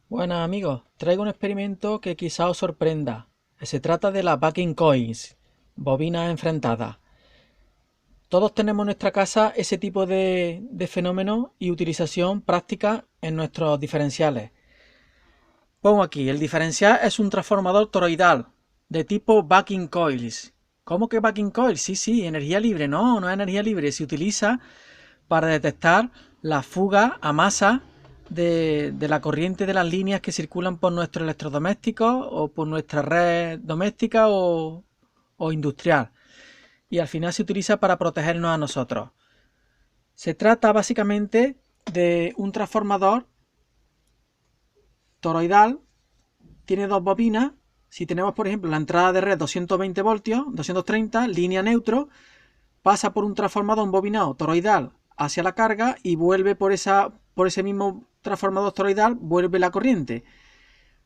Buenas amigos, traigo un experimento que quizá os sorprenda. Se trata de las backing coils, bobinas enfrentadas. Todos tenemos en nuestra casa ese tipo de fenómeno y utilización práctica en nuestros diferenciales. Pongo aquí, el diferencial es un transformador toroidal de tipo backing coils. ¿Cómo que backing coils? Sí, energía libre. No, no es energía libre. Se utiliza para detectar la fuga a masa de la corriente de las líneas que circulan por nuestros electrodomésticos o por nuestra red doméstica o industrial. Y al final se utiliza para protegernos a nosotros. Se trata básicamente de un transformador toroidal, tiene dos bobinas. Si tenemos, por ejemplo, la entrada de red 220 voltios, 230, línea neutro, pasa por un transformador bobinado toroidal hacia la carga y vuelve por ese mismo transformador toroidal, vuelve la corriente.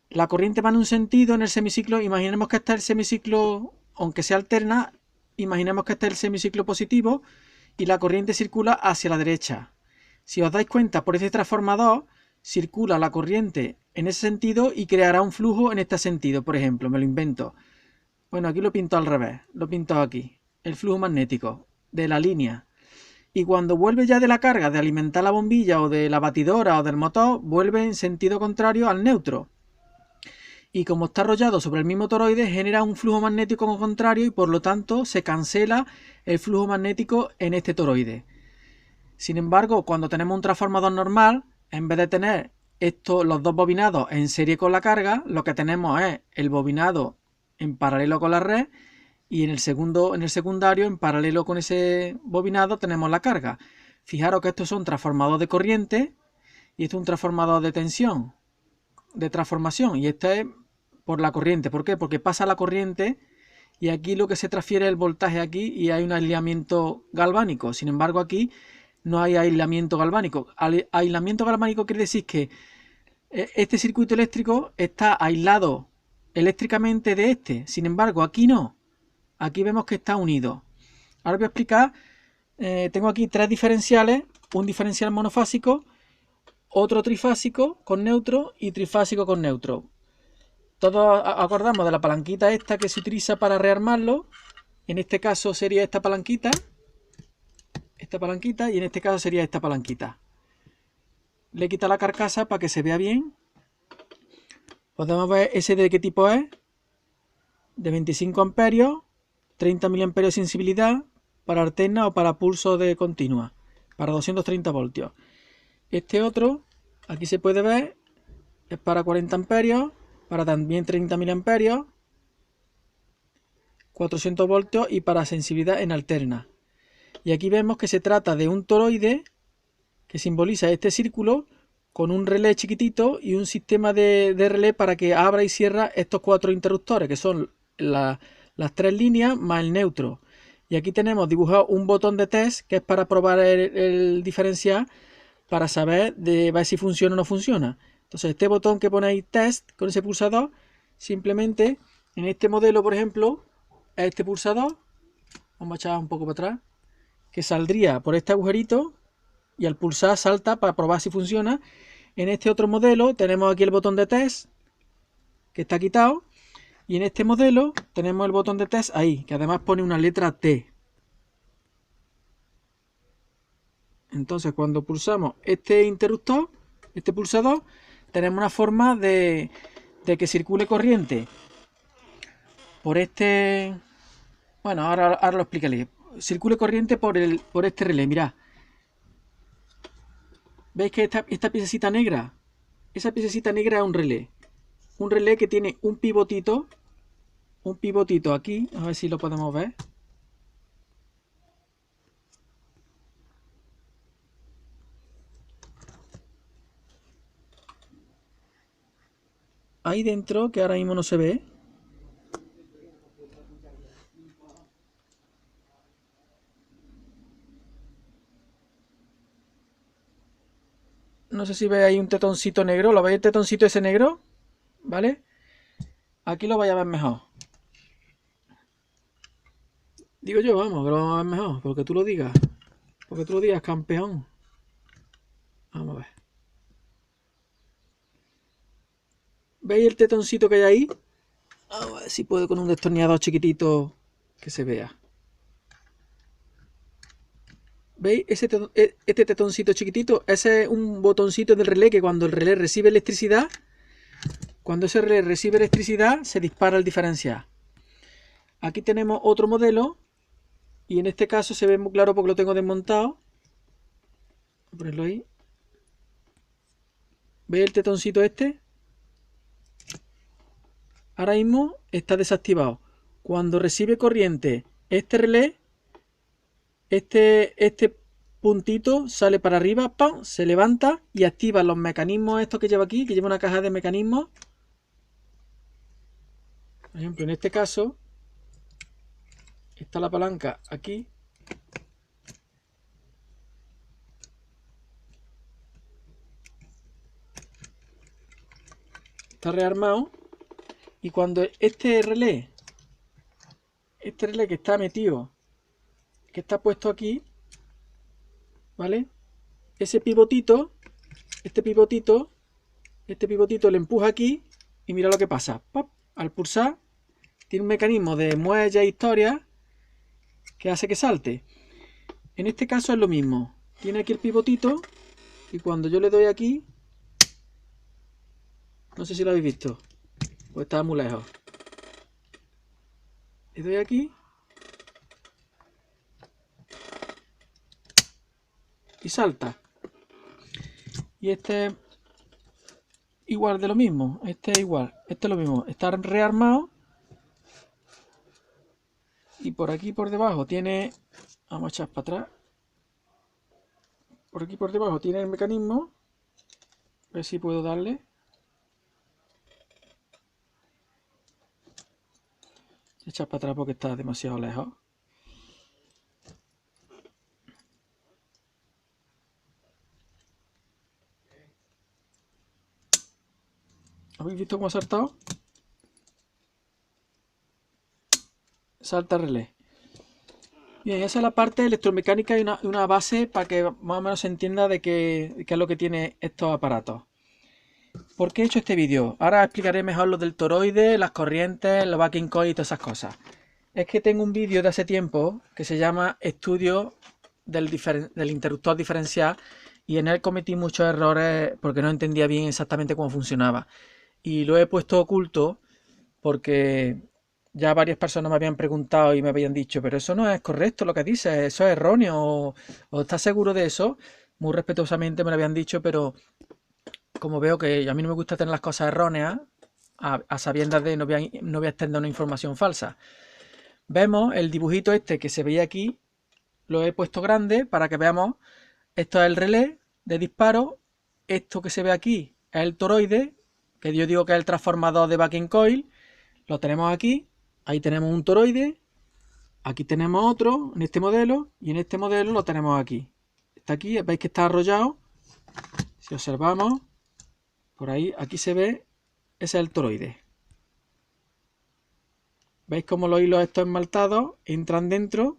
La corriente va en un sentido en el semiciclo. Imaginemos que está el semiciclo, aunque sea alterna, imaginemos que está el semiciclo positivo y la corriente circula hacia la derecha. Si os dais cuenta, por ese transformador circula la corriente en ese sentido y creará un flujo en este sentido. Por ejemplo, me lo invento. Bueno, aquí lo pinto al revés, lo pinto aquí. El flujo magnético de la línea. Y cuando vuelve ya de la carga de alimentar la bombilla o de la batidora o del motor, vuelve en sentido contrario al neutro. Y como está arrollado sobre el mismo toroide, genera un flujo magnético contrario y por lo tanto se cancela el flujo magnético en este toroide. Sin embargo, cuando tenemos un transformador normal, en vez de tener los dos bobinados en serie con la carga, lo que tenemos es el bobinado en paralelo con la red y en el secundario, en paralelo con ese bobinado, tenemos la carga. Fijaros que estos son transformadores de corriente y esto es un transformador de tensión, de transformación, y este es por la corriente. ¿Por qué? Porque pasa la corriente y aquí lo que se transfiere es el voltaje aquí y hay un aislamiento galvánico. Sin embargo, aquí no hay aislamiento galvánico. Aislamiento galvánico quiere decir que este circuito eléctrico está aislado eléctricamente de este. Sin embargo, aquí no. Aquí vemos que está unido. Ahora voy a explicar. Tengo aquí tres diferenciales. Un diferencial monofásico, otro trifásico con neutro y trifásico con neutro. Todos acordamos de la palanquita esta que se utiliza para rearmarlo. En este caso sería esta palanquita y en este caso sería esta palanquita. Le quita la carcasa para que se vea bien. Podemos ver ese de qué tipo es. De 25 amperios, 30 miliamperios de sensibilidad para alterna o para pulso de continua, para 230 voltios. Este otro, aquí se puede ver, es para 40 amperios, para también 30 miliamperios, 400 voltios y para sensibilidad en alterna. Y aquí vemos que se trata de un toroide que simboliza este círculo con un relé chiquitito y un sistema de relé para que abra y cierra estos cuatro interruptores, que son las tres líneas más el neutro. Y aquí tenemos dibujado un botón de test que es para probar el diferencial, para saber ver si funciona o no funciona. Entonces este botón que pone ahí test con ese pulsador, simplemente en este modelo, por ejemplo, es este pulsador. Vamos a echar un poco para atrás, que saldría por este agujerito y al pulsar salta para probar si funciona. En este otro modelo tenemos aquí el botón de test que está quitado y en este modelo tenemos el botón de test ahí, que además pone una letra T. Entonces cuando pulsamos este interruptor, este pulsador, tenemos una forma de que circule corriente por este... Bueno, ahora lo explicaré. Circule corriente por este relé, mirad. ¿Veis que esta piececita negra? Esa piececita negra es un relé. Un relé que tiene un pivotito aquí, a ver si lo podemos ver. Ahí dentro, que ahora mismo no se ve. No sé si veis ahí un tetoncito negro. ¿Lo veis el tetoncito ese negro? ¿Vale? Aquí lo vais a ver mejor. Digo yo, vamos, que lo vamos a ver mejor. Porque tú lo digas. Porque tú lo digas, campeón. Vamos a ver. ¿Veis el tetoncito que hay ahí? A ver si puedo con un destornillador chiquitito que se vea. ¿Veis? Este tetoncito chiquitito, ese es un botoncito del relé que cuando el relé recibe electricidad, cuando ese relé recibe electricidad, se dispara el diferencial. Aquí tenemos otro modelo y en este caso se ve muy claro porque lo tengo desmontado. Voy a ponerlo ahí. ¿Veis el tetoncito este? Ahora mismo está desactivado. Cuando recibe corriente este relé, este puntito sale para arriba, ¡pam!, se levanta y activa los mecanismos estos que lleva aquí, que lleva una caja de mecanismos. Por ejemplo, en este caso está la palanca aquí. Está rearmado. Y cuando este relé que está metido, que está puesto aquí, ¿vale? Ese pivotito, este pivotito le empuja aquí y mira lo que pasa. ¡Pop! Al pulsar, tiene un mecanismo de muelle e historia que hace que salte. En este caso es lo mismo. Tiene aquí el pivotito y cuando yo le doy aquí, no sé si lo habéis visto, pues está muy lejos. Le doy aquí y salta. Y este es igual de lo mismo. Este es igual. Este es lo mismo. Está rearmado. Y por aquí por debajo tiene... Vamos a echar para atrás. Por aquí por debajo tiene el mecanismo. A ver si puedo darle. Echar para atrás porque está demasiado lejos. ¿Habéis visto cómo ha saltado? Salta relé. Bien, esa es la parte electromecánica y una base para que más o menos se entienda de qué es lo que tiene estos aparatos. ¿Por qué he hecho este vídeo? Ahora explicaré mejor lo del toroide, las corrientes, los backing coil y todas esas cosas. Es que tengo un vídeo de hace tiempo que se llama Estudio del interruptor diferencial y en él cometí muchos errores porque no entendía bien exactamente cómo funcionaba. Y lo he puesto oculto porque ya varias personas me habían preguntado y me habían dicho, pero eso no es correcto lo que dices, eso es erróneo, o estás seguro de eso. Muy respetuosamente me lo habían dicho, pero como veo que a mí no me gusta tener las cosas erróneas, a sabiendas de no voy a extender una información falsa. Vemos el dibujito este que se veía aquí, lo he puesto grande para que veamos. Esto es el relé de disparo, esto que se ve aquí es el toroide, que yo digo que es el transformador de backing coil, lo tenemos aquí, ahí tenemos un toroide, aquí tenemos otro en este modelo y en este modelo lo tenemos aquí. Está aquí, veis que está arrollado, si observamos, por ahí, aquí se ve, ese es el toroide. ¿Veis cómo los hilos estos esmaltados entran dentro?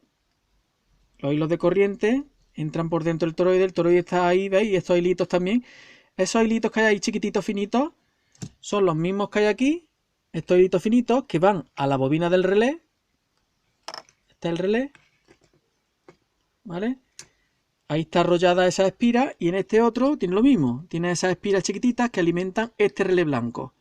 Los hilos de corriente entran por dentro del toroide. El toroide está ahí, ¿veis? Y estos hilitos también. Esos hilitos que hay ahí chiquititos, finitos, son los mismos que hay aquí. Estos hilitos finitos que van a la bobina del relé. Este es el relé. ¿Vale? Ahí está arrollada esa espira y en este otro tiene lo mismo. Tiene esas espiras chiquititas que alimentan este relé blanco.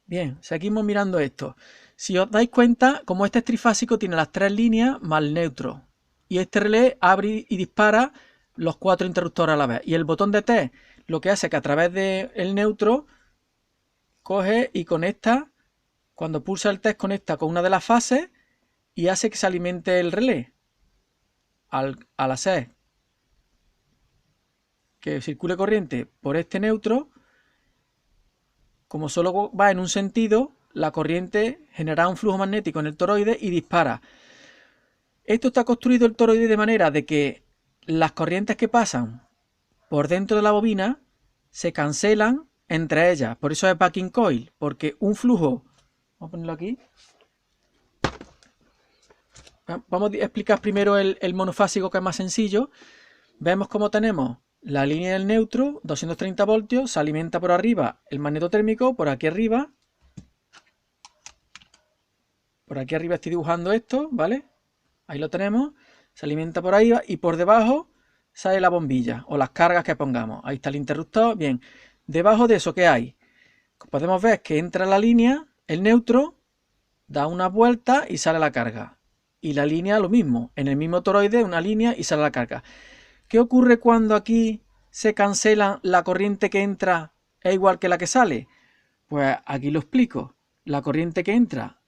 Bien, seguimos mirando esto. Si os dais cuenta, como este es trifásico, tiene las tres líneas más el neutro. Y este relé abre y dispara los 4 interruptores a la vez. Y el botón de T lo que hace es que a través del neutro coge y conecta, cuando pulsa el test conecta con una de las fases y hace que se alimente el relé. Al hacer que circule corriente por este neutro, como solo va en un sentido, la corriente genera un flujo magnético en el toroide y dispara. Esto está construido el toroide de manera de que las corrientes que pasan por dentro de la bobina se cancelan entre ellas. Por eso es backing coil, porque un flujo... Vamos a ponerlo aquí. Vamos a explicar primero el monofásico, que es más sencillo. Vemos cómo tenemos la línea del neutro, 230 voltios, se alimenta por arriba el magneto térmico, por aquí arriba estoy dibujando esto, ¿vale? Ahí lo tenemos, se alimenta por ahí y por debajo sale la bombilla o las cargas que pongamos. Ahí está el interruptor, bien. Debajo de eso, ¿qué hay? Podemos ver que entra la línea, el neutro, da una vuelta y sale la carga. Y la línea lo mismo, en el mismo toroide una línea y sale la carga. ¿Qué ocurre cuando aquí se cancela la corriente que entra es igual que la que sale? Pues aquí lo explico. La corriente que entra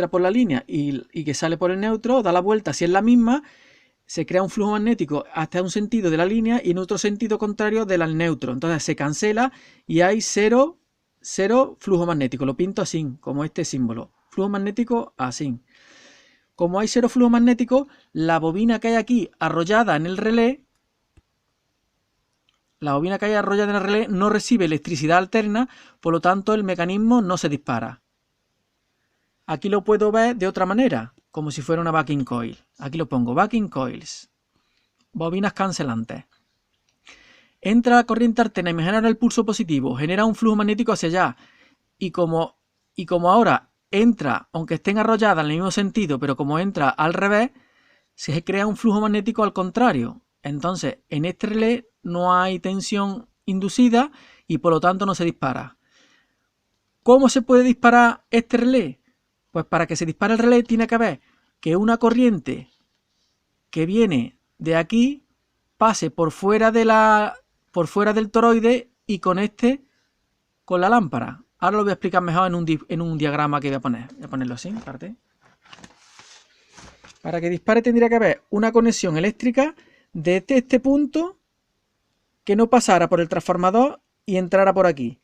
por la línea y que sale por el neutro, da la vuelta, si es la misma, se crea un flujo magnético hasta un sentido de la línea y en otro sentido contrario del neutro. Entonces se cancela y hay cero flujo magnético. Lo pinto así, como este símbolo. Flujo magnético así. Como hay cero flujo magnético, la bobina que hay aquí arrollada en el relé, no recibe electricidad alterna, por lo tanto el mecanismo no se dispara. Aquí lo puedo ver de otra manera, como si fuera una backing coil. Aquí lo pongo, backing coils, bobinas cancelantes. Entra la corriente alterna y me genera el pulso positivo, genera un flujo magnético hacia allá. Y como ahora entra, aunque estén arrolladas en el mismo sentido, pero como entra al revés, se crea un flujo magnético al contrario. Entonces, en este relé no hay tensión inducida y por lo tanto no se dispara. ¿Cómo se puede disparar este relé? Pues para que se dispare el relé tiene que haber que una corriente que viene de aquí pase por fuera del toroide y conecte con la lámpara. Ahora lo voy a explicar mejor en un diagrama que voy a poner. Voy a ponerlo así, aparte. Para que dispare tendría que haber una conexión eléctrica desde este punto que no pasara por el transformador y entrara por aquí.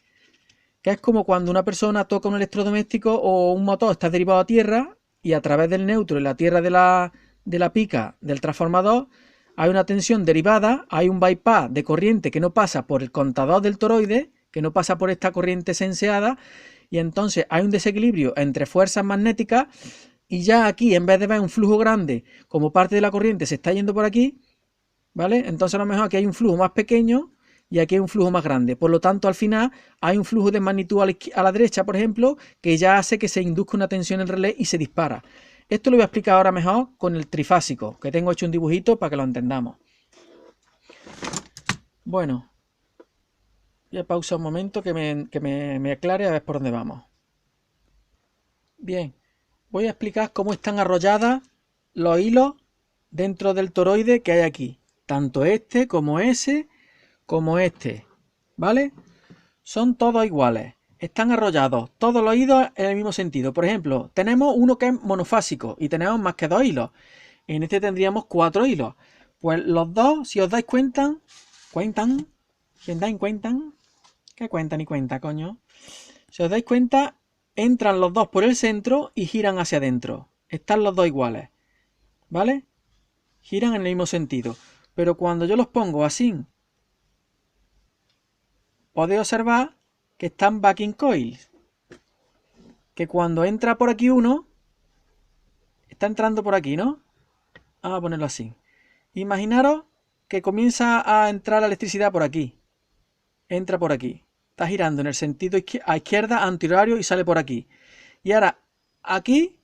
Que es como cuando una persona toca un electrodoméstico o un motor está derivado a tierra y a través del neutro y la tierra de la pica del transformador hay una tensión derivada, hay un bypass de corriente que no pasa por el contador del toroide, que no pasa por esta corriente senseada, y entonces hay un desequilibrio entre fuerzas magnéticas y ya aquí en vez de ver un flujo grande como parte de la corriente se está yendo por aquí, ¿vale? Entonces a lo mejor aquí hay un flujo más pequeño y aquí hay un flujo más grande. Por lo tanto, al final hay un flujo de magnitud a la derecha, por ejemplo, que ya hace que se induzca una tensión en el relé y se dispara. Esto lo voy a explicar ahora mejor con el trifásico, que tengo hecho un dibujito para que lo entendamos. Bueno, voy a pausar un momento que me aclare a ver por dónde vamos. Bien, voy a explicar cómo están arrolladas los hilos dentro del toroide que hay aquí. Tanto este como ese como este, ¿vale? Son todos iguales, están arrollados, todos los hilos en el mismo sentido. Por ejemplo, tenemos uno que es monofásico y tenemos más que 2 hilos. En este tendríamos 4 hilos. Pues los dos, si os dais cuenta, cuentan. ¿Qué cuentan y cuenta, coño? Si os dais cuenta, entran los dos por el centro y giran hacia adentro. Están los dos iguales, ¿vale? Giran en el mismo sentido. Pero cuando yo los pongo así, podéis observar que están backing coils. Que cuando entra por aquí uno, está entrando por aquí, ¿no? Vamos a ponerlo así. Imaginaros que comienza a entrar la electricidad por aquí. Entra por aquí. Está girando en el sentido a izquierda, antihorario y sale por aquí. Y ahora, aquí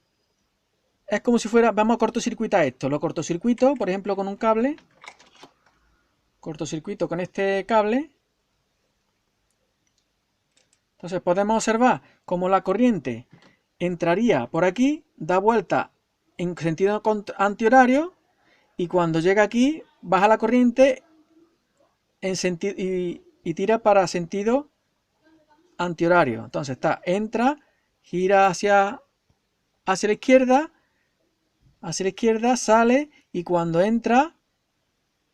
es como si fuera, vamos a cortocircuitar esto. Lo cortocircuito, por ejemplo, con un cable. Cortocircuito con este cable. Entonces podemos observar cómo la corriente entraría por aquí, da vuelta en sentido antihorario y cuando llega aquí baja la corriente en sentido y tira para sentido antihorario. Entonces entra, gira hacia la izquierda, sale y cuando entra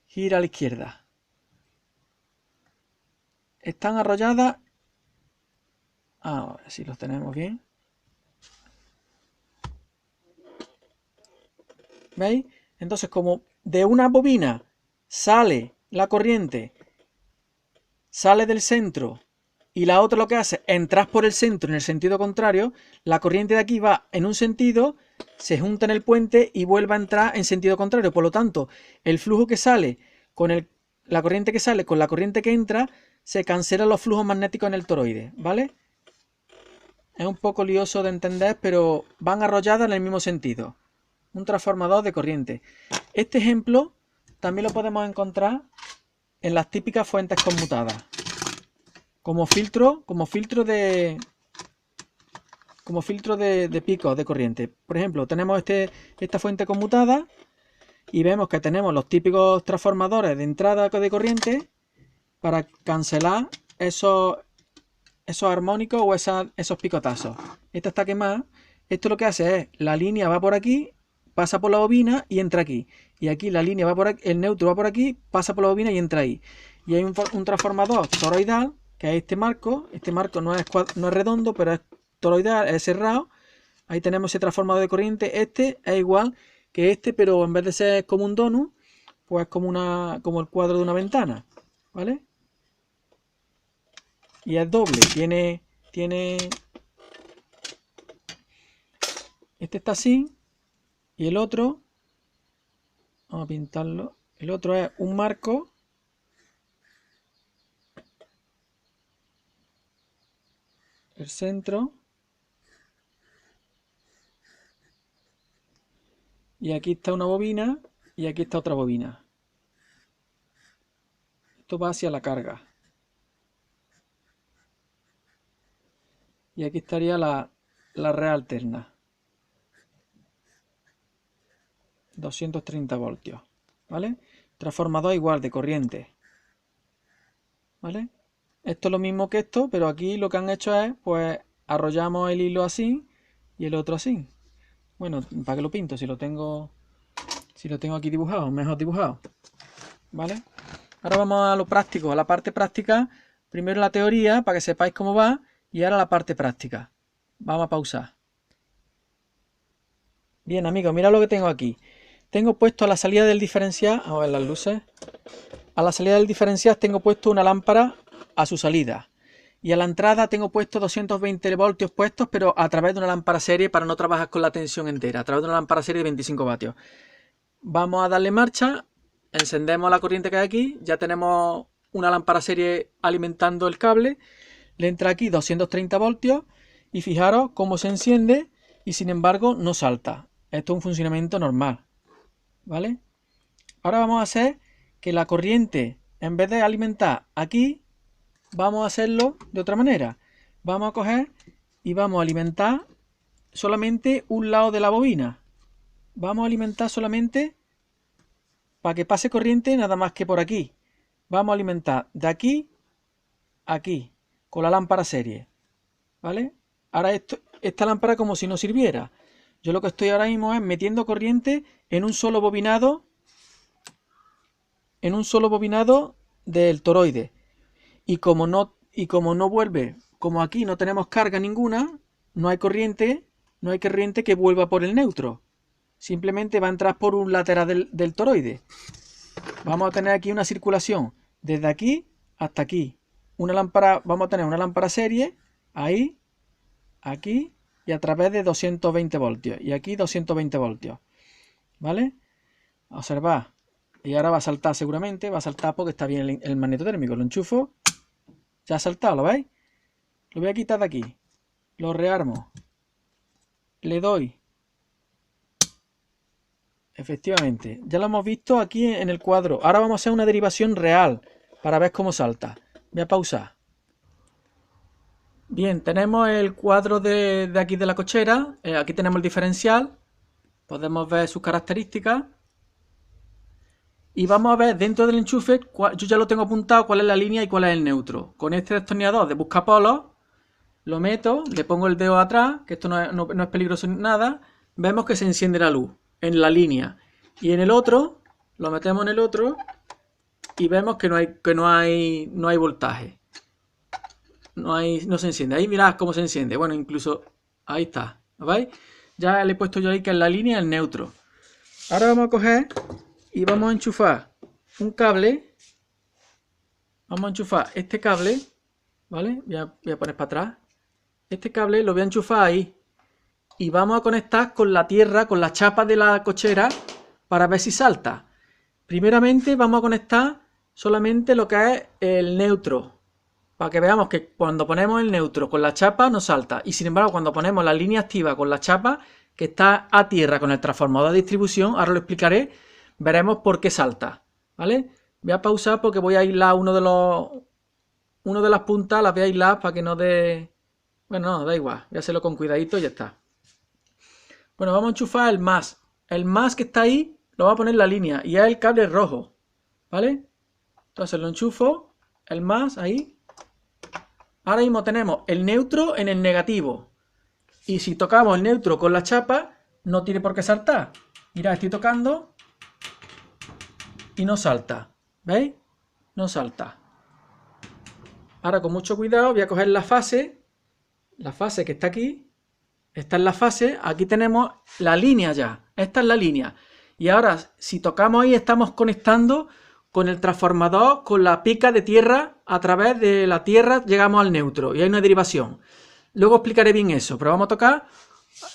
gira a la izquierda. Están arrolladas. Ahora sí los tenemos bien. ¿Veis? Entonces, como de una bobina sale la corriente, sale del centro, y la otra lo que hace es entrar por el centro en el sentido contrario, la corriente de aquí va en un sentido, se junta en el puente y vuelve a entrar en sentido contrario. Por lo tanto, el flujo que sale la corriente que sale con la corriente que entra, se cancelan los flujos magnéticos en el toroide, ¿vale? Es un poco lioso de entender, pero van arrolladas en el mismo sentido. Un transformador de corriente. Este ejemplo también lo podemos encontrar en las típicas fuentes conmutadas. Como filtro de picos de corriente. Por ejemplo, tenemos esta fuente conmutada y vemos que tenemos los típicos transformadores de entrada de corriente para cancelar esos armónicos o esos picotazos. Esta está quemada. Esto lo que hace es, la línea va por aquí, pasa por la bobina y entra aquí. Y aquí la línea va por aquí, el neutro va por aquí, pasa por la bobina y entra ahí. Y hay un transformador toroidal, que es este marco. Este marco no es redondo, pero es toroidal, es cerrado. Ahí tenemos ese transformador de corriente. Este es igual que este, pero en vez de ser como un donut, pues como el cuadro de una ventana, ¿vale? Y es doble, tiene este está así y el otro, vamos a pintarlo, el otro es un marco el centro y aquí está una bobina y aquí está otra bobina. Esto va hacia la carga. Y aquí estaría la red alterna. 230 voltios. ¿Vale? Transformador igual de corriente. ¿Vale? Esto es lo mismo que esto, pero aquí lo que han hecho es, pues, arrollamos el hilo así y el otro así. Bueno, ¿para qué lo pinto? Si lo tengo aquí dibujado, mejor dibujado. ¿Vale? Ahora vamos a lo práctico, a la parte práctica. Primero la teoría, para que sepáis cómo va, y ahora la parte práctica. Vamos a pausar. Bien, amigos, mirad lo que tengo aquí. Tengo puesto a la salida del diferencial, a ver las luces. A la salida del diferencial tengo puesto una lámpara a su salida. Y a la entrada tengo puesto 220 voltios puestos, pero a través de una lámpara serie para no trabajar con la tensión entera. A través de una lámpara serie de 25 vatios. Vamos a darle marcha. Encendemos la corriente que hay aquí. Ya tenemos una lámpara serie alimentando el cable. Le entra aquí 230 voltios. Y fijaros cómo se enciende y sin embargo no salta. Esto es un funcionamiento normal. ¿Vale? Ahora vamos a hacer que la corriente, en vez de alimentar aquí, vamos a hacerlo de otra manera. Vamos a coger y vamos a alimentar solamente un lado de la bobina. Vamos a alimentar solamente para que pase corriente nada más que por aquí. Vamos a alimentar de aquí a aquí con la lámpara serie. ¿Vale? Ahora esta lámpara como si no sirviera. Yo lo que estoy ahora mismo es metiendo corriente en un solo bobinado del toroide. Y como no vuelve, como aquí no tenemos carga ninguna, no hay corriente que vuelva por el neutro. Simplemente va a entrar por un lateral del toroide. Vamos a tener aquí una circulación desde aquí hasta aquí. Vamos a tener una lámpara serie, ahí, aquí, y a través de 220 voltios. Y aquí 220 voltios. ¿Vale? Observad. Y ahora va a saltar seguramente. Va a saltar porque está bien el magneto térmico. Lo enchufo. Ya ha saltado, ¿lo veis? Lo voy a quitar de aquí. Lo rearmo. Le doy. Efectivamente. Ya lo hemos visto aquí en el cuadro. Ahora vamos a hacer una derivación real para ver cómo salta. Voy a pausar. Bien, tenemos el cuadro de aquí de la cochera. Aquí tenemos el diferencial. Podemos ver sus características. Y vamos a ver dentro del enchufe, yo ya lo tengo apuntado cuál es la línea y cuál es el neutro. Con este destornillador de buscapolos, lo meto, le pongo el dedo atrás, que esto no es peligroso ni nada. Vemos que se enciende la luz en la línea. Y en el otro, lo metemos en el otro y vemos que no hay voltaje. No se enciende. Ahí mirad cómo se enciende. Bueno, incluso ahí está. ¿Lo veis? Ya le he puesto yo ahí que es la línea y el neutro. Ahora vamos a coger y vamos a enchufar un cable. Vamos a enchufar este cable. ¿Vale? Voy a poner para atrás. Este cable lo voy a enchufar ahí. Y vamos a conectar con la tierra, con la chapa de la cochera, para ver si salta. Primeramente vamos a conectar solamente lo que es el neutro, para que veamos que cuando ponemos el neutro con la chapa no salta, y sin embargo cuando ponemos la línea activa con la chapa, que está a tierra con el transformador de distribución, ahora lo explicaré, veremos por qué salta, ¿vale? Voy a pausar porque voy a aislar uno de las puntas, las voy a aislar para que no dé... Bueno, no, da igual, voy a hacerlo con cuidadito y ya está. Bueno, vamos a enchufar el más. El más que está ahí lo va a poner en la línea y es el cable rojo, ¿vale? Entonces lo enchufo, el más ahí. Ahora mismo tenemos el neutro en el negativo. Y si tocamos el neutro con la chapa, no tiene por qué saltar. Mirad, estoy tocando y no salta. ¿Veis? No salta. Ahora con mucho cuidado voy a coger la fase que está aquí. Esta es la fase, aquí tenemos la línea ya. Esta es la línea. Y ahora, si tocamos ahí, estamos conectando con el transformador, con la pica de tierra. A través de la tierra llegamos al neutro y hay una derivación. Luego explicaré bien eso, pero vamos a tocar.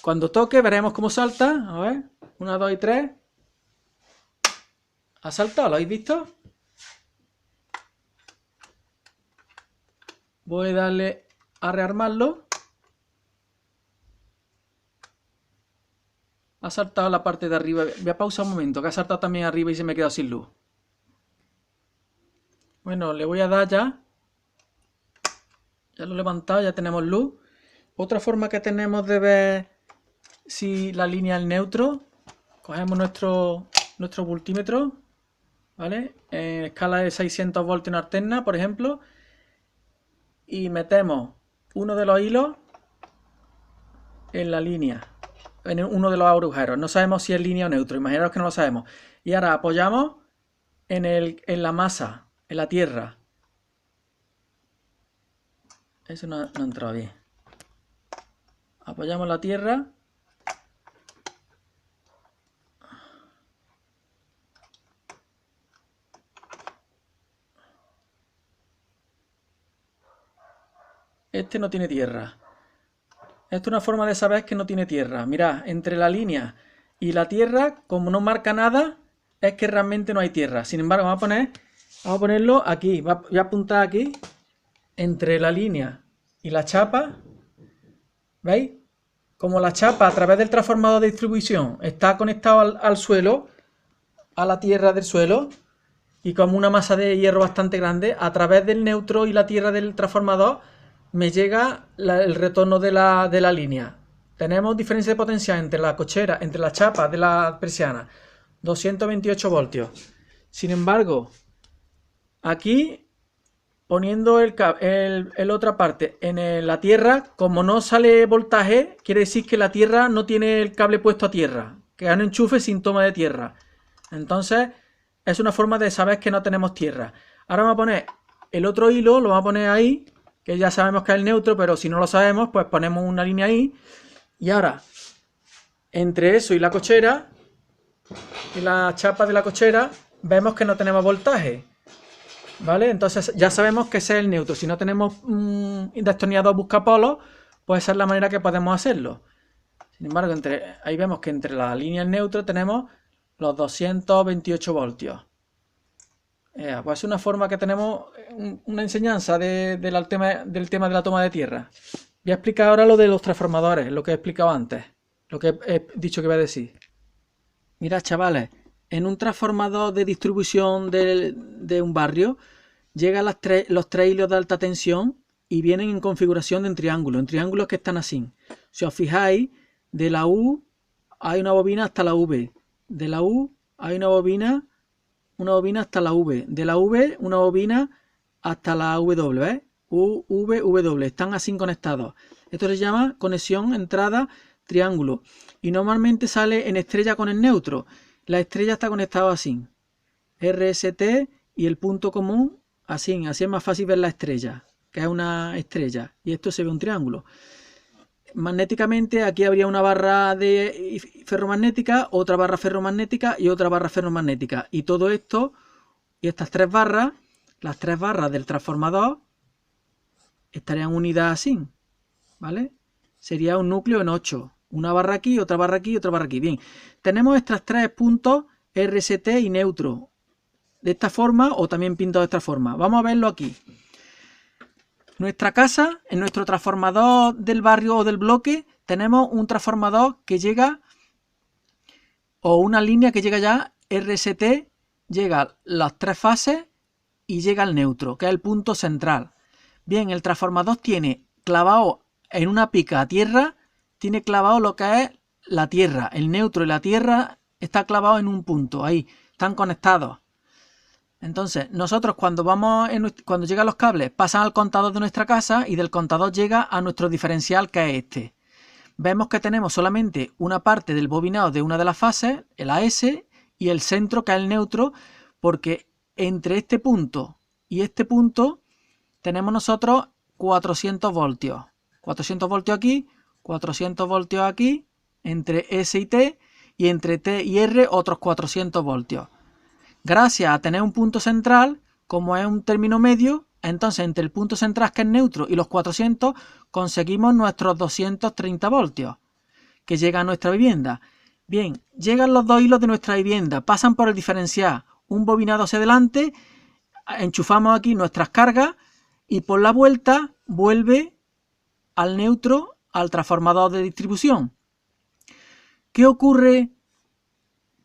Cuando toque veremos cómo salta. A ver, 1, 2 y 3. ¿Ha saltado? ¿Lo habéis visto? Voy a darle a rearmarlo. Ha saltado la parte de arriba. Voy a pausar un momento, que ha saltado también arriba y se me ha quedado sin luz. Bueno, le voy a dar ya. Ya lo he levantado, ya tenemos luz. Otra forma que tenemos de ver si la línea es neutro. Cogemos nuestro voltímetro, ¿vale? En escala de 600 voltios en alterna, por ejemplo. Y metemos uno de los hilos en la línea. En uno de los agujeros. No sabemos si es línea o neutro. Imaginaos que no lo sabemos. Y ahora apoyamos en la masa, en la tierra. Eso no ha entrado bien. Apoyamos la tierra. Este no tiene tierra. Esto es una forma de saber que no tiene tierra. Mirad, entre la línea y la tierra, como no marca nada, es que realmente no hay tierra. Sin embargo, vamos a ponerlo aquí. Voy a apuntar aquí, entre la línea y la chapa. ¿Veis? Como la chapa a través del transformador de distribución está conectado al suelo, a la tierra del suelo, y como una masa de hierro bastante grande, a través del neutro y la tierra del transformador me llega el retorno de la línea. Tenemos diferencia de potencial entre la cochera, entre la chapa de la persiana, 228 voltios. Sin embargo, aquí, poniendo el otra parte en la tierra, como no sale voltaje, quiere decir que la tierra no tiene el cable puesto a tierra, que es un enchufe sin toma de tierra. Entonces, es una forma de saber que no tenemos tierra. Ahora vamos a poner el otro hilo, lo vamos a poner ahí, que ya sabemos que es el neutro, pero si no lo sabemos, pues ponemos una línea ahí. Y ahora, entre eso y la cochera, y la chapa de la cochera, vemos que no tenemos voltaje. ¿Vale? Entonces ya sabemos que ese es el neutro. Si no tenemos destornillador buscapolos, pues esa es la manera que podemos hacerlo. Sin embargo, ahí vemos que entre la línea y el neutro tenemos los 228 voltios. Pues es una forma que tenemos, una enseñanza del tema de la toma de tierra. Voy a explicar ahora lo de los transformadores, lo que he explicado antes, lo que he dicho que iba a decir. Mirad, chavales, en un transformador de distribución de un barrio llegan los tres hilos de alta tensión y vienen en configuración en triángulos que están así. Si os fijáis, de la U hay una bobina hasta la V, de la U hay una bobina hasta la V, de la V una bobina hasta la W, ¿eh? U, V, W, están así conectados. Esto se llama conexión entrada triángulo y normalmente sale en estrella con el neutro. La estrella está conectada así, RST y el punto común así es más fácil ver la estrella, que es una estrella, y esto se ve un triángulo. Magnéticamente aquí habría una barra de ferromagnética, otra barra ferromagnética y otra barra ferromagnética, y todo esto, y estas tres barras, las tres barras del transformador estarían unidas así, ¿vale? Sería un núcleo en 8, una barra aquí, otra barra aquí y otra barra aquí. Bien, tenemos estos tres puntos RST y neutro, de esta forma o también pintado de esta forma. Vamos a verlo aquí. Nuestra casa, en nuestro transformador del barrio o del bloque, tenemos un transformador que llega, o una línea que llega ya, RST, llega las tres fases y llega al neutro, que es el punto central. Bien, el transformador tiene clavado en una pica a tierra, tiene clavado lo que es la tierra, el neutro y la tierra está clavado en un punto, ahí, están conectados. Entonces, nosotros cuando llegan los cables, pasan al contador de nuestra casa y del contador llega a nuestro diferencial, que es este. Vemos que tenemos solamente una parte del bobinado de una de las fases, el AS, y el centro, que es el neutro, porque entre este punto y este punto tenemos nosotros 400 voltios. 400 voltios aquí, 400 voltios aquí, entre S y T, y entre T y R otros 400 voltios. Gracias a tener un punto central, como es un término medio, entonces entre el punto central, que es neutro, y los 400 conseguimos nuestros 230 voltios que llegan a nuestra vivienda. Bien, llegan los dos hilos de nuestra vivienda, pasan por el diferencial, un bobinado hacia adelante, enchufamos aquí nuestras cargas y por la vuelta vuelve al neutro, al transformador de distribución. ¿Qué ocurre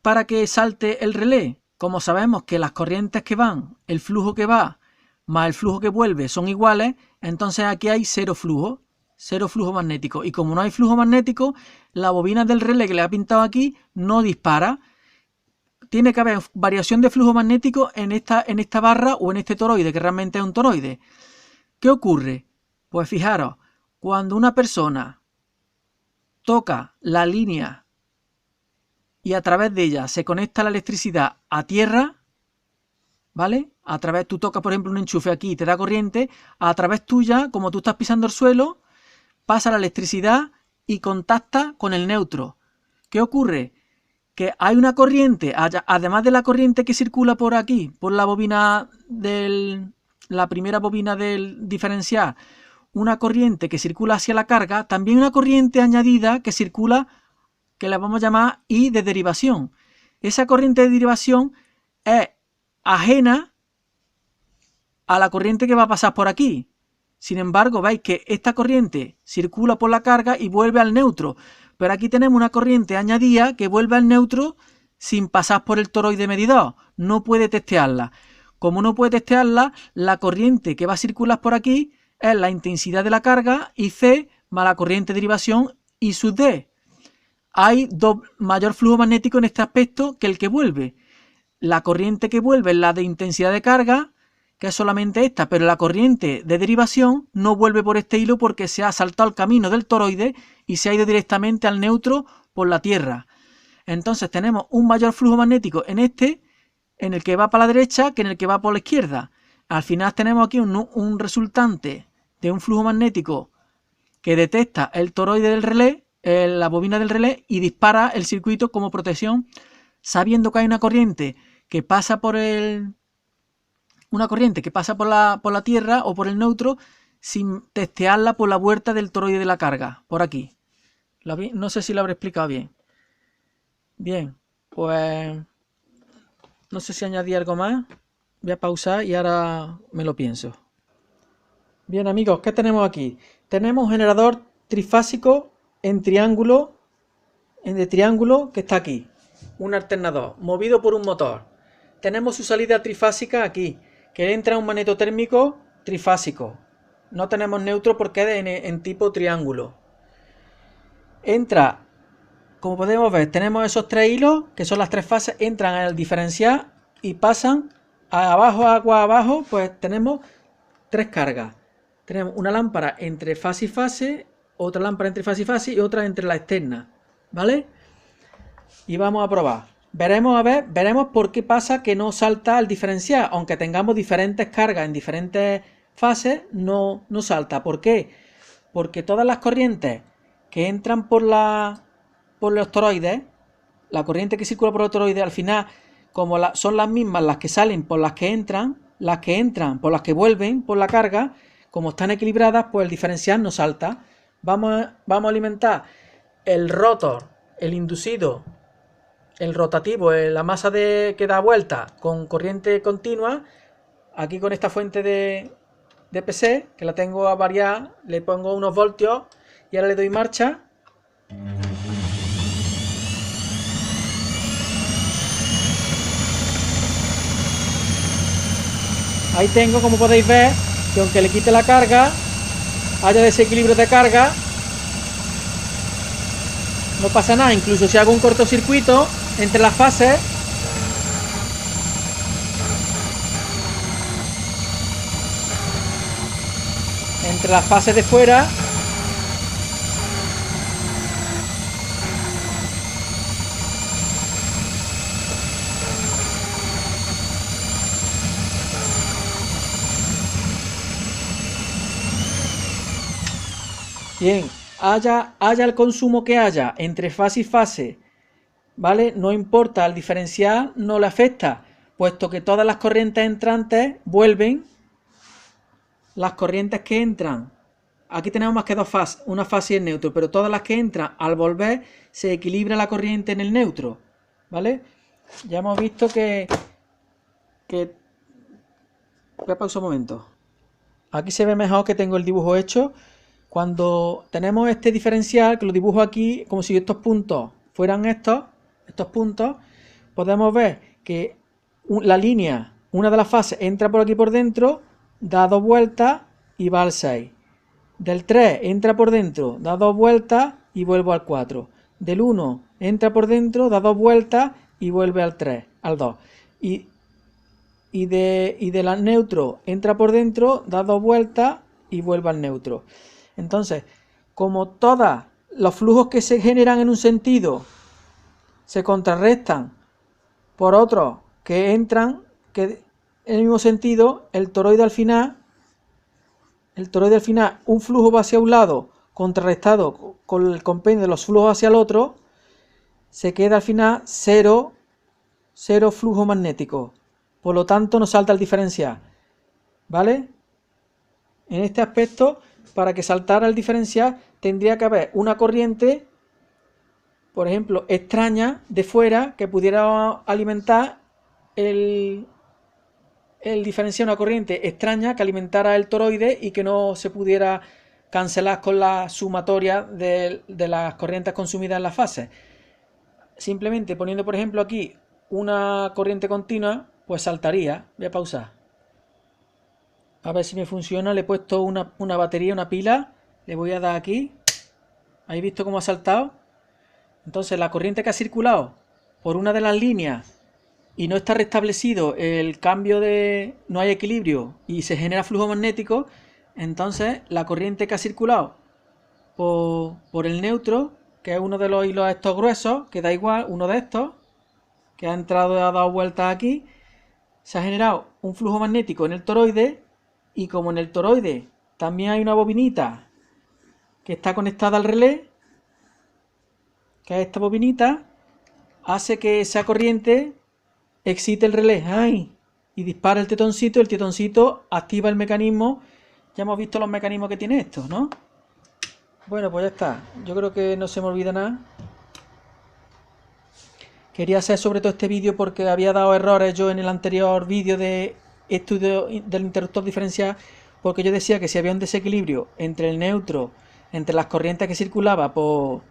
para que salte el relé? Como sabemos que las corrientes que van, el flujo que va más el flujo que vuelve son iguales, entonces aquí hay cero flujo magnético. Y como no hay flujo magnético, la bobina del relé que le ha pintado aquí no dispara. Tiene que haber variación de flujo magnético en esta barra o en este toroide, que realmente es un toroide. ¿Qué ocurre? Pues fijaros, cuando una persona toca la línea y a través de ella se conecta la electricidad a tierra, ¿vale? A través, tú tocas por ejemplo un enchufe aquí y te da corriente, a través tuya, como tú estás pisando el suelo, pasa la electricidad y contacta con el neutro. ¿Qué ocurre? Que hay una corriente, además de la corriente que circula por aquí, por la bobina la primera bobina del diferencial, una corriente que circula hacia la carga, también una corriente añadida que circula, que la vamos a llamar I de derivación. Esa corriente de derivación es ajena a la corriente que va a pasar por aquí. Sin embargo, veis que esta corriente circula por la carga y vuelve al neutro. Pero aquí tenemos una corriente añadida que vuelve al neutro sin pasar por el toroide medidor. No puede testearla. Como no puede testearla, la corriente que va a circular por aquí es la intensidad de la carga y C más la corriente de derivación I sub D. Hay mayor flujo magnético en este aspecto que el que vuelve. La corriente que vuelve es la de intensidad de carga, que es solamente esta, pero la corriente de derivación no vuelve por este hilo porque se ha saltado el camino del toroide y se ha ido directamente al neutro por la tierra. Entonces tenemos un mayor flujo magnético en el que va para la derecha, que en el que va por la izquierda. Al final tenemos aquí un resultante de un flujo magnético que detecta el toroide del relé, la bobina del relé, y dispara el circuito como protección, sabiendo que hay una corriente que pasa por la tierra o por el neutro sin testearla por la vuelta del toroide de la carga, por aquí. No sé si lo habré explicado bien. Bien, pues no sé si añadí algo más. Voy a pausar y ahora me lo pienso. Bien amigos, ¿qué tenemos aquí? Tenemos un generador trifásico en triángulo, de triángulo, que está aquí. Un alternador movido por un motor. Tenemos su salida trifásica aquí, que entra un magneto térmico trifásico. No tenemos neutro porque es en tipo triángulo. Entra, como podemos ver, tenemos esos tres hilos, que son las tres fases, entran en el diferencial y pasan abajo, agua abajo, pues tenemos tres cargas. Tenemos una lámpara entre fase y fase, otra lámpara entre fase y fase y otra entre la externa, ¿vale? Y vamos a probar. Veremos por qué pasa que no salta el diferencial, aunque tengamos diferentes cargas en diferentes fases, no salta. ¿Por qué? Porque todas las corrientes que entran por los toroides, la corriente que circula por los toroides, al final, como son las mismas las que salen por las que entran por las que vuelven por la carga, como están equilibradas, pues el diferencial no salta. Vamos a alimentar el rotor, el inducido, el rotativo, la masa que da vuelta con corriente continua, aquí con esta fuente de PC, que la tengo a variar, le pongo unos voltios y ahora le doy marcha. Ahí tengo, como podéis ver, que aunque le quite la carga, haya desequilibrio de carga, no pasa nada. Incluso si hago un cortocircuito entre las fases, de fuera, bien, haya el consumo que haya entre fase y fase, ¿vale? No importa, al diferencial no le afecta, puesto que todas las corrientes entrantes vuelven. Las corrientes que entran, aquí tenemos más que dos fases, una fase y el neutro, pero todas las que entran, al volver, se equilibra la corriente en el neutro, ¿vale? Ya hemos visto que voy a pausar un momento. Aquí se ve mejor que tengo el dibujo hecho. Cuando tenemos este diferencial, que lo dibujo aquí, como si estos puntos fueran estos puntos, podemos ver que la línea, una de las fases, entra por aquí por dentro, da 2 vueltas y va al 6. Del 3 entra por dentro, da 2 vueltas y vuelve al 4. Del 1 entra por dentro, da 2 vueltas y vuelve al 3, al 2. Y de la neutro entra por dentro, da 2 vueltas y vuelve al neutro. Entonces, como todos los flujos que se generan en un sentido se contrarrestan por otros que entran en el mismo sentido, el toroide al final, un flujo va hacia un lado contrarrestado con el compendio de los flujos hacia el otro, se queda al final cero flujo magnético. Por lo tanto, nos salta el diferencial, ¿vale? En este aspecto, para que saltara el diferencial, tendría que haber una corriente, por ejemplo, extraña de fuera, que pudiera alimentar el diferencial, una corriente extraña que alimentara el toroide y que no se pudiera cancelar con la sumatoria de las corrientes consumidas en la fase. Simplemente poniendo, por ejemplo, aquí una corriente continua, pues saltaría. Voy a pausar. A ver si me funciona. Le he puesto una batería, una pila. Le voy a dar aquí. ¿Habéis visto cómo ha saltado? Entonces la corriente que ha circulado por una de las líneas y no está restablecido el cambio no hay equilibrio y se genera flujo magnético, entonces la corriente que ha circulado por el neutro, que es uno de los hilos estos gruesos, que da igual, uno de estos, que ha entrado y ha dado vueltas aquí, se ha generado un flujo magnético en el toroide, y como en el toroide también hay una bobinita que está conectada al relé, que es esta bobinita, hace que esa corriente excite el relé y dispara el tetoncito activa el mecanismo. Ya hemos visto los mecanismos que tiene esto, ¿no? Bueno, pues ya está. Yo creo que no se me olvida nada. Quería hacer sobre todo este vídeo porque había dado errores yo en el anterior vídeo de estudio del interruptor diferencial, porque yo decía que si había un desequilibrio entre el neutro, entre las corrientes que circulaba por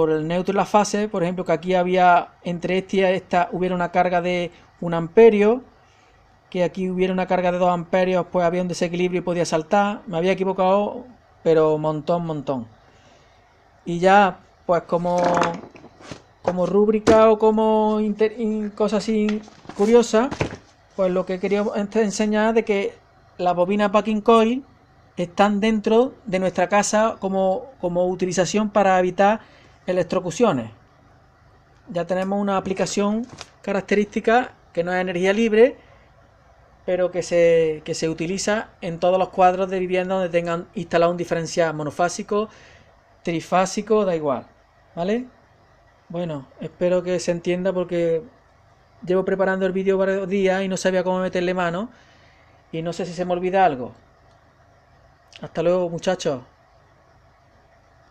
el neutro y la fase, por ejemplo, que aquí había entre esta y esta hubiera una carga de 1 amperio, que aquí hubiera una carga de 2 amperios, pues había un desequilibrio y podía saltar. Me había equivocado, pero montón. Y ya, pues como rúbrica o como cosa así curiosa, pues lo que quería enseñar de que las bobinas backing coil están dentro de nuestra casa como utilización para evitar electrocuciones. Ya tenemos una aplicación característica que no es energía libre, pero que se utiliza en todos los cuadros de vivienda donde tengan instalado un diferencial monofásico, trifásico, da igual, ¿vale? Bueno, espero que se entienda porque llevo preparando el vídeo varios días y no sabía cómo meterle mano y no sé si se me olvida algo. Hasta luego, muchachos.